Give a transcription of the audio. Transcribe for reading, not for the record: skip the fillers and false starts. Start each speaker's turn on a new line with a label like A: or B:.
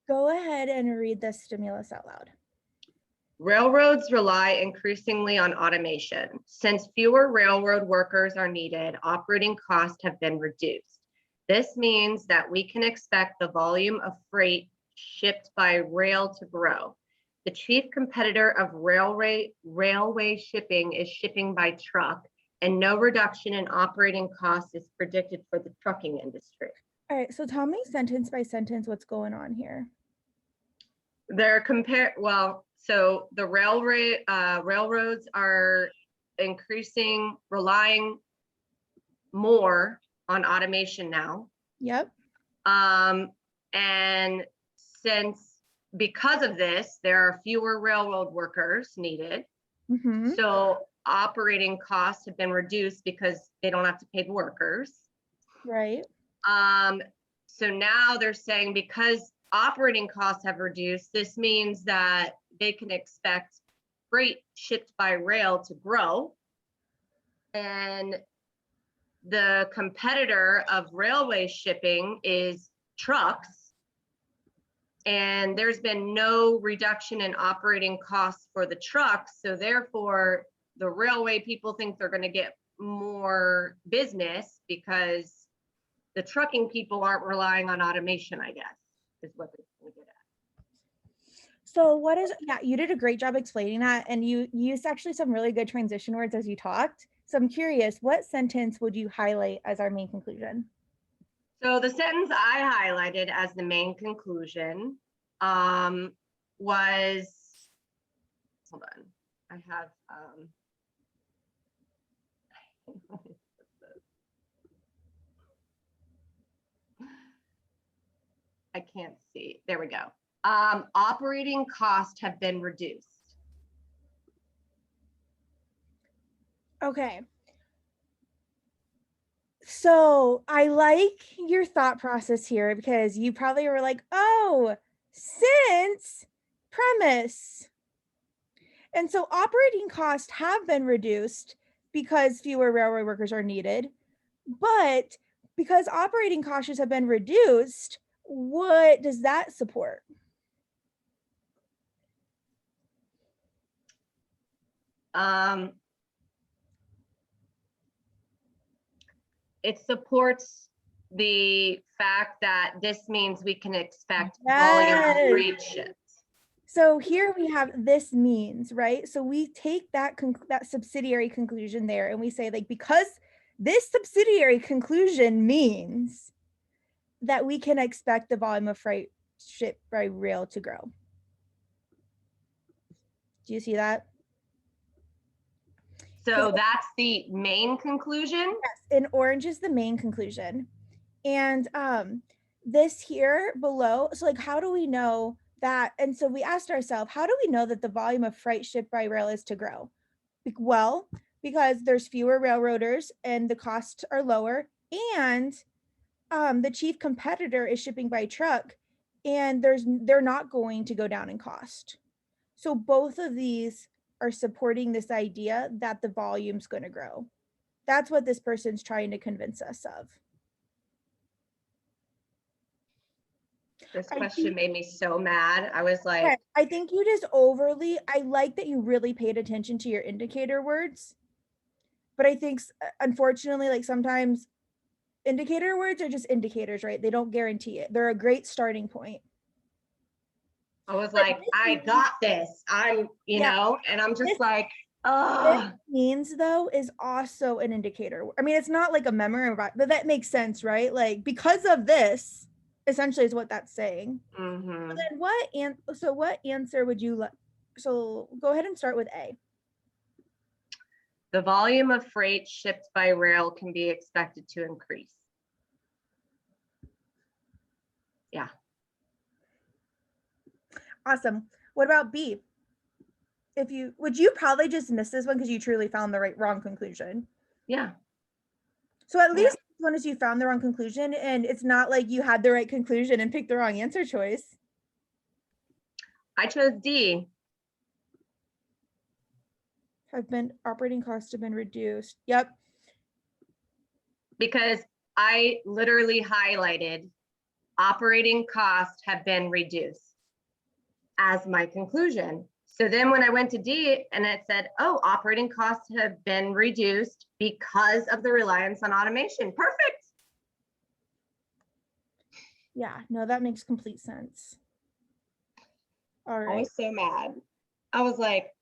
A: Go ahead and read the stimulus out loud.
B: Railroads rely increasingly on automation. Since fewer railroad workers are needed, operating costs have been reduced. This means that we can expect the volume of freight shipped by rail to grow. The chief competitor of railway shipping is shipping by truck, and no reduction in operating costs is predicted for the trucking industry.
A: All right, so tell me sentence by sentence what's going on here.
B: They're so the railroads are relying more on automation now.
A: Yep.
B: And because of this, there are fewer railroad workers needed.
A: Mm-hmm.
B: So operating costs have been reduced because they don't have to pay the workers.
A: Right.
B: So now they're saying because operating costs have reduced, this means that they can expect freight shipped by rail to grow. And the competitor of railway shipping is trucks. And there's been no reduction in operating costs for the trucks. So therefore, the railway people think they're going to get more business because the trucking people aren't relying on automation, I guess, is what they're going to get at.
A: So you did a great job explaining that. And you used actually some really good transition words as you talked. So I'm curious, what sentence would you highlight as our main conclusion?
B: So the sentence I highlighted as the main conclusion was, hold on, I have, I can't see, there we go. Operating costs have been reduced.
A: Okay. So I like your thought process here because you probably were like, oh, since premise. And so operating costs have been reduced because fewer railroad workers are needed. But because operating costs have been reduced, what does that support?
B: It supports the fact that this means we can expect volume of freight ships.
A: So here we have this means, right? So we take that subsidiary conclusion there and we say like, because this subsidiary conclusion means that we can expect the volume of freight shipped by rail to grow. Do you see that?
B: So that's the main conclusion?
A: Yes, and orange is the main conclusion. And this here below, so like, how do we know that? And so we asked ourselves, how do we know that the volume of freight shipped by rail is to grow? Well, because there's fewer railroaders and the costs are lower, and the chief competitor is shipping by truck, and they're not going to go down in cost. So both of these are supporting this idea that the volume's going to grow. That's what this person's trying to convince us of.
B: This question made me so mad. I was like,
A: I think you just I like that you really paid attention to your indicator words. But I think, unfortunately, like sometimes indicator words are just indicators, right? They don't guarantee it. They're a great starting point.
B: I was like, I got this. You know, and I'm just like, oh.
A: This means though is also an indicator. I mean, it's not like a memory, but that makes sense, right? Like because of this, essentially is what that's saying.
B: Mm-hmm.
A: Then what answer would you like? So go ahead and start with A.
B: The volume of freight shipped by rail can be expected to increase. Yeah.
A: Awesome. What about B? Would you probably just miss this one because you truly found the wrong conclusion?
B: Yeah.
A: So at least as long as you found the wrong conclusion, and it's not like you had the right conclusion and picked the wrong answer choice.
B: I chose D.
A: Operating costs have been reduced. Yep.
B: Because I literally highlighted operating costs have been reduced as my conclusion. So then when I went to D and it said, oh, operating costs have been reduced because of the reliance on automation. Perfect.
A: Yeah, no, that makes complete sense. All
B: I
A: right.
B: was so mad. I was like,